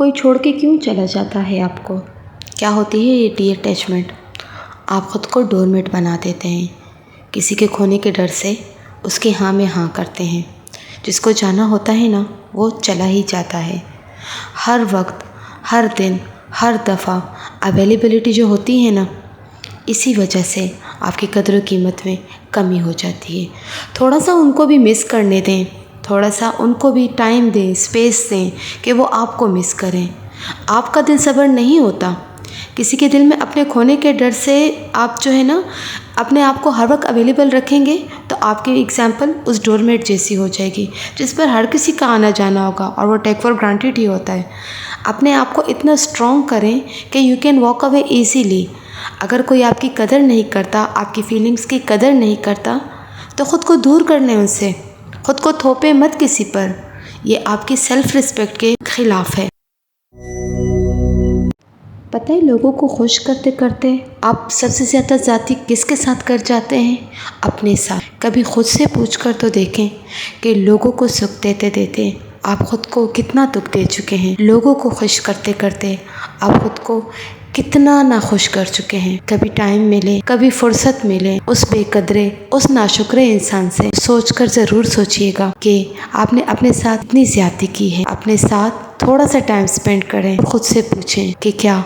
کوئی چھوڑ کے کیوں چلا جاتا ہے آپ کو؟ کیا ہوتی ہے یہ ڈی اٹیچمنٹ؟ آپ خود کو ڈور میٹ بنا دیتے ہیں، کسی کے کھونے کے ڈر سے اس کے ہاں میں ہاں کرتے ہیں۔ جس کو جانا ہوتا ہے نا وہ چلا ہی جاتا ہے۔ ہر وقت، ہر دن، ہر دفعہ اویلیبلٹی جو ہوتی ہے نا، اسی وجہ سے آپ کی قدر و قیمت میں کمی ہو جاتی ہے۔ تھوڑا سا ان کو بھی مس کرنے دیں، تھوڑا سا ان کو بھی ٹائم دیں، اسپیس دیں کہ وہ آپ کو مس کریں۔ آپ کا دل صبر نہیں ہوتا۔ کسی کے دل میں اپنے کھونے کے ڈر سے آپ جو ہے نا اپنے آپ کو ہر وقت اویلیبل رکھیں گے تو آپ کی ایگزامپل اس ڈور میٹ جیسی ہو جائے گی جس پر ہر کسی کا آنا جانا ہوگا اور وہ ٹیک فار گرانٹیڈ ہی ہوتا ہے۔ اپنے آپ کو اتنا اسٹرانگ کریں کہ you can walk away easily. اگر کوئی آپ کی قدر نہیں کرتا، آپ کی فیلنگس کی قدر نہیں کرتا تو خود کو دور کر لیں ان سے۔ خود کو تھوپے مت کسی پر، یہ آپ کی سیلف رسپیکٹ کے خلاف ہے۔ پتہ ہے لوگوں کو خوش کرتے کرتے آپ سب سے زیادہ ذاتی کس کے ساتھ کر جاتے ہیں؟ اپنے ساتھ۔ کبھی خود سے پوچھ کر تو دیکھیں کہ لوگوں کو سکھ دیتے دیتے آپ خود کو کتنا دکھ دے چکے ہیں۔ لوگوں کو خوش کرتے کرتے آپ خود کو کتنا ناخوش کر چکے ہیں۔ کبھی ٹائم ملے، کبھی فرصت ملے، اس بے قدرے، اس ناشکرے انسان سے سوچ کر ضرور سوچئے گا کہ آپ نے اپنے ساتھ اتنی زیادتی کی ہے۔ اپنے ساتھ تھوڑا سا ٹائم سپینڈ کریں، خود سے پوچھیں کہ کیا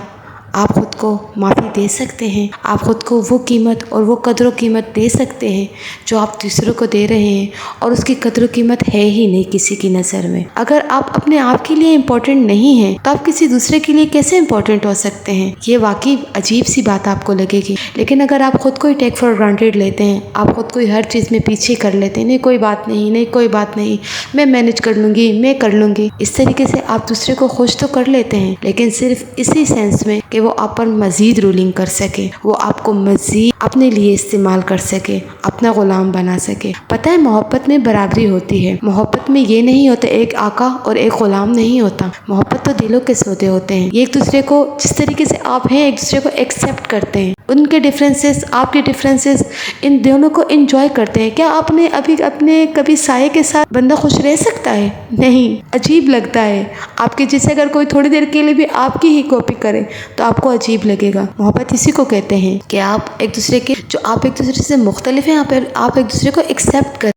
آپ خود کو معافی دے سکتے ہیں؟ آپ خود کو وہ قیمت اور وہ قدر و قیمت دے سکتے ہیں جو آپ دوسروں کو دے رہے ہیں اور اس کی قدر و قیمت ہے ہی نہیں کسی کی نظر میں۔ اگر آپ اپنے آپ کے لیے امپورٹنٹ نہیں ہیں تو آپ کسی دوسرے کے لیے کیسے امپورٹنٹ ہو سکتے ہیں؟ یہ واقعی عجیب سی بات آپ کو لگے گی، لیکن اگر آپ خود کو ہی ٹیک فار گرانٹیڈ لیتے ہیں، آپ خود کو ہی ہر چیز میں پیچھے کر لیتے ہیں، نہیں کوئی بات نہیں، نہیں کوئی بات نہیں، میں مینج کر لوں گی، میں کر لوں گی، اس طریقے سے آپ دوسرے کو خوش تو کر لیتے ہیں لیکن صرف اسی سینس میں کہ وہ آپ پر مزید رولنگ کر سکے، وہ آپ کو مزید اپنے لیے استعمال کر سکے، اپنا غلام بنا سکے۔ پتہ ہے محبت میں برابری ہوتی ہے۔ محبت میں یہ نہیں ہوتا ایک آقا اور ایک غلام نہیں ہوتا۔ محبت تو دلوں کے سودے ہوتے ہیں۔ یہ ایک دوسرے کو جس طریقے سے آپ ہیں ایک دوسرے کو ایکسیپٹ کرتے ہیں، ان کے ڈفرینسز، آپ کے ڈفرینسز، ان دونوں کو انجوائے کرتے ہیں۔ کیا آپ نے ابھی اپنے کبھی سائے کے ساتھ بندہ خوش رہ سکتا ہے؟ نہیں، عجیب لگتا ہے۔ آپ کے جیسے اگر کوئی تھوڑی دیر کے لیے بھی آپ کی ہی کاپی کرے تو آپ کو عجیب لگے گا۔ محبت اسی کو کہتے ہیں کہ آپ ایک دوسرے کے جو آپ ایک دوسرے سے مختلف ہیں آپ ایک دوسرے کو ایکسیپٹ کریں۔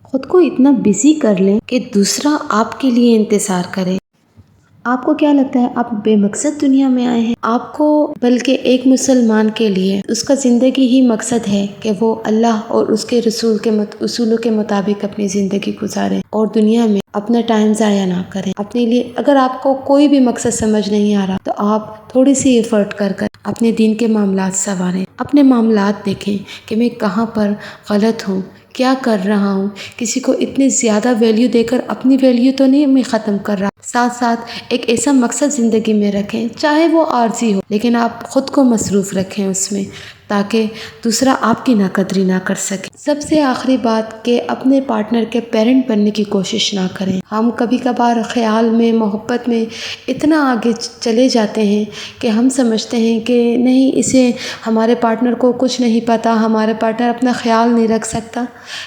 خود کو اتنا بزی کر لیں کہ دوسرا آپ کے لیے انتظار کرے۔ آپ کو کیا لگتا ہے آپ بے مقصد دنیا میں آئے ہیں؟ آپ کو بلکہ ایک مسلمان کے لیے اس کا زندگی ہی مقصد ہے کہ وہ اللہ اور اس کے اصولوں کے مطابق اپنی زندگی گزارے اور دنیا میں اپنا ٹائم ضائع نہ کریں۔ اپنے لیے اگر آپ کو کوئی بھی مقصد سمجھ نہیں آ رہا تو آپ تھوڑی سی ایفرٹ کر اپنے دین کے معاملات سنواریں، اپنے معاملات دیکھیں کہ میں کہاں پر غلط ہوں، کیا کر رہا ہوں۔ کسی کو اتنی زیادہ ویلیو دے کر اپنی ویلیو تو نہیں میں ختم کر رہا۔ ساتھ ساتھ ایک ایسا مقصد زندگی میں رکھیں چاہے وہ عارضی ہو لیکن آپ خود کو مصروف رکھیں اس میں تاکہ دوسرا آپ کی ناقدری نہ کر سکے۔ سب سے آخری بات کہ اپنے پارٹنر کے پیرنٹ بننے کی کوشش نہ کریں۔ ہم کبھی کبھار خیال میں، محبت میں اتنا آگے چلے جاتے ہیں کہ ہم سمجھتے ہیں کہ نہیں اسے ہمارے پارٹنر کو کچھ نہیں پتہ، ہمارے پارٹنر اپنا خیال نہیں رکھ سکتا۔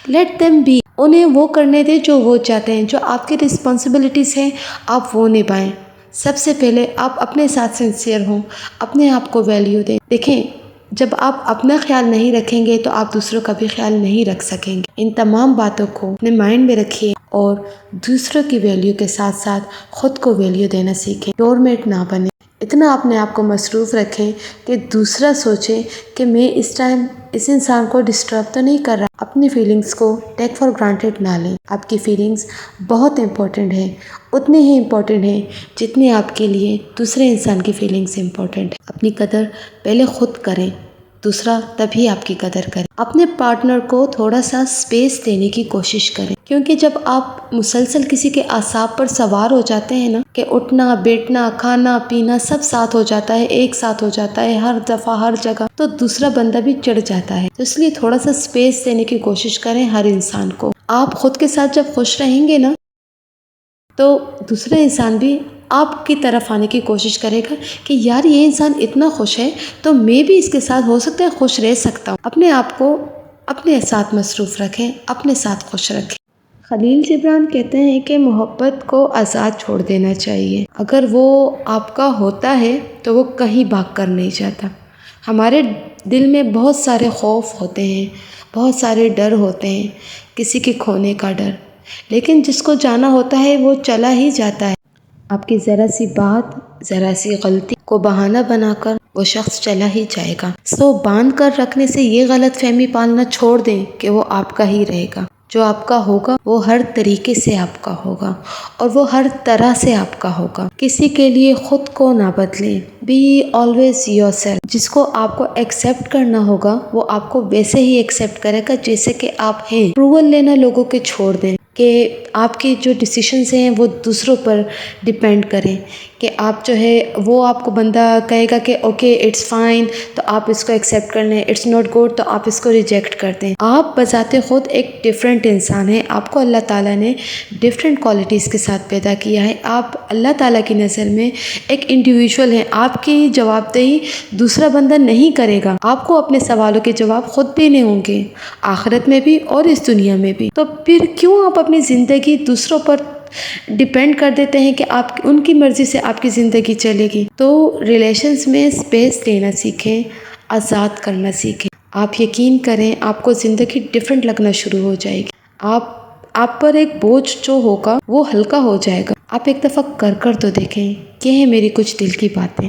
لیٹ دیم بی، انہیں وہ کرنے دیں جو وہ چاہتے ہیں۔ جو آپ کی رسپانسبلٹیز ہیں آپ وہ نبھائیں۔ سب سے پہلے آپ اپنے ساتھ سنسیئر ہوں، اپنے آپ کو ویلیو دیں۔ دیکھیں جب آپ اپنا خیال نہیں رکھیں گے تو آپ دوسروں کا بھی خیال نہیں رکھ سکیں گے۔ ان تمام باتوں کو اپنے مائنڈ میں رکھیے اور دوسروں کی ویلیو کے ساتھ ساتھ خود کو ویلیو دینا سیکھیں۔ ڈور میٹ نہ بنیں۔ اتنا اپنے آپ کو مصروف رکھیں کہ دوسرا سوچے کہ میں اس ٹائم اس انسان کو ڈسٹرب تو نہیں کر رہا۔ اپنی فیلنگز کو ٹیک فار گرانٹیڈ نہ لیں۔ آپ کی فیلنگز بہت امپورٹنٹ ہیں، اتنی ہی امپورٹنٹ ہیں جتنی آپ کے لیے دوسرے انسان کی فیلنگز امپورٹنٹ ہیں۔ اپنی قدر پہلے خود کریں، دوسرا تبھی آپ کی قدر کرے۔ اپنے پارٹنر کو تھوڑا سا سپیس دینے کی کوشش کریں کیونکہ جب آپ مسلسل کسی کے اعصاب پر سوار ہو جاتے ہیں نا کہ اٹھنا بیٹھنا کھانا پینا سب ساتھ ہو جاتا ہے، ایک ساتھ ہو جاتا ہے ہر دفعہ ہر جگہ، تو دوسرا بندہ بھی چڑھ جاتا ہے۔ تو اس لیے تھوڑا سا سپیس دینے کی کوشش کریں ہر انسان کو۔ آپ خود کے ساتھ جب خوش رہیں گے نا تو دوسرا انسان بھی آپ کی طرف آنے کی کوشش کرے گا کہ یار یہ انسان اتنا خوش ہے تو میں بھی اس کے ساتھ ہو سکتا ہے خوش رہ سکتا ہوں۔ اپنے آپ کو اپنے ساتھ مصروف رکھیں، اپنے ساتھ خوش رکھیں۔ خلیل جبران کہتے ہیں کہ محبت کو آزاد چھوڑ دینا چاہیے، اگر وہ آپ کا ہوتا ہے تو وہ کہیں بھاگ کر نہیں جاتا۔ ہمارے دل میں بہت سارے خوف ہوتے ہیں، بہت سارے ڈر ہوتے ہیں، کسی کے کھونے کا ڈر، لیکن جس کو جانا ہوتا ہے وہ چلا ہی جاتا ہے۔ آپ کی ذرا سی بات، ذرا سی غلطی کو بہانہ بنا کر وہ شخص چلا ہی جائے گا۔ باندھ کر رکھنے سے یہ غلط فہمی پالنا چھوڑ دیں کہ وہ آپ کا ہی رہے گا۔ جو آپ کا ہوگا وہ ہر طریقے سے آپ کا ہوگا اور وہ ہر طرح سے آپ کا ہوگا۔ کسی کے لیے خود کو نہ بدلیں۔ Be always yourself. جس کو آپ کو ایکسیپٹ کرنا ہوگا وہ آپ کو ویسے ہی ایکسیپٹ کرے گا جیسے کہ آپ ہیں۔ اپروول لینا لوگوں کے چھوڑ دیں کہ آپ کے جو ڈیسیشنز ہیں وہ دوسروں پر ڈیپینڈ کریں، کہ آپ جو ہے وہ آپ کو بندہ کہے گا کہ اوکے اٹس فائن تو آپ اس کو ایکسیپٹ کر لیں، اٹس ناٹ گڈ تو آپ اس کو ریجیکٹ کر دیں۔ آپ بذات خود ایک ڈیفرنٹ انسان ہیں، آپ کو اللہ تعالیٰ نے ڈیفرنٹ کوالٹیز کے ساتھ پیدا کیا ہے۔ آپ اللہ تعالیٰ کی نظر میں ایک انڈیویجول ہیں، آپ کی جواب دہی دوسرا بندہ نہیں کرے گا۔ آپ کو اپنے سوالوں کے جواب خود دینے ہوں گے، آخرت میں بھی اور اس دنیا میں بھی۔ تو پھر کیوں آپ اپنی زندگی دوسروں پر ڈیپینڈ کر دیتے ہیں کہ آپ ان کی مرضی سے آپ کی زندگی چلے گی؟ تو ریلیشنز میں سپیس لینا سیکھیں، آزاد کرنا سیکھیں۔ آپ یقین کریں آپ کو زندگی ڈیفرنٹ لگنا شروع ہو جائے گی۔ آپ پر ایک بوجھ جو ہوگا وہ ہلکا ہو جائے گا۔ آپ ایک دفعہ کر تو دیکھیں۔ یہ ہے میری کچھ دل کی باتیں۔